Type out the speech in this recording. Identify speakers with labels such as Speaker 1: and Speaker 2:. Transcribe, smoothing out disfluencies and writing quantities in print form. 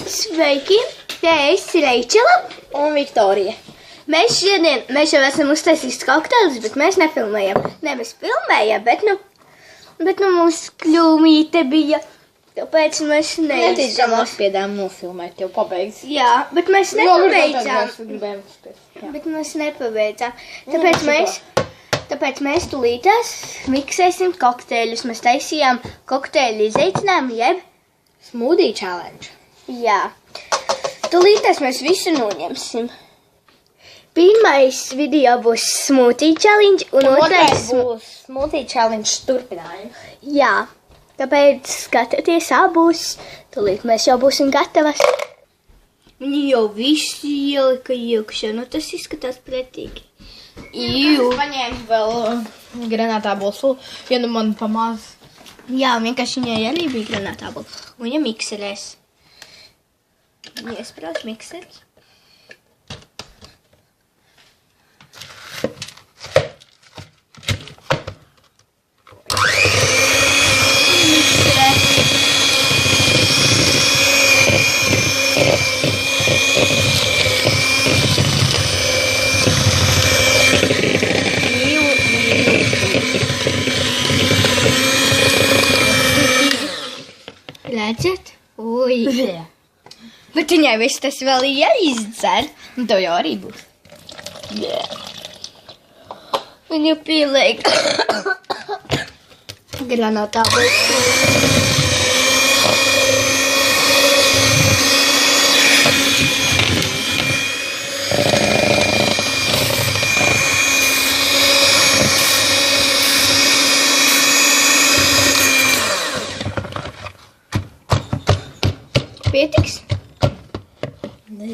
Speaker 1: Sveiki! Te es Reičela
Speaker 2: un Viktorija.
Speaker 1: Mēs jau esam uztaisījuši kokteļus, bet mēs nefilmējam. Ne, mēs filmējam, bet mūsu kļūmīte bija, tāpēc mēs neizcēlām.
Speaker 2: Netīšām nospiedām nofilmēt, jau pabeigts.
Speaker 1: Jā, bet mēs nepabeidzām. Tāpēc mēs tulītās miksēsim kokteļus. Mēs taisījām kokteļu izaicinājumu, jeb
Speaker 2: Smoothie challenge.
Speaker 1: Jā. Tulītās mēs visu noņemsim. Pirmais video būs Smoothie challenge un otrais
Speaker 2: būs Smoothie challenge turpinājums.
Speaker 1: Jā, tāpēc skatieties abus. Tulīt mēs jau būsim gatavas. Viņi jau visi ielika iekšā, nu tas izskatās pretīgi.
Speaker 2: Es paņēmu vēl granātābolu, ja nu man pamaz.
Speaker 1: Jā, vienkārši viņai arī bija granātābola. Un viņa mikserēs. Viņa iesprāst mikseris. Redzat? Ui. Bet viņai viss tas vēl jāizdzer. Un tev jau arī būs. Viņu pieliek granātābolu. Pietiks?
Speaker 2: Ne.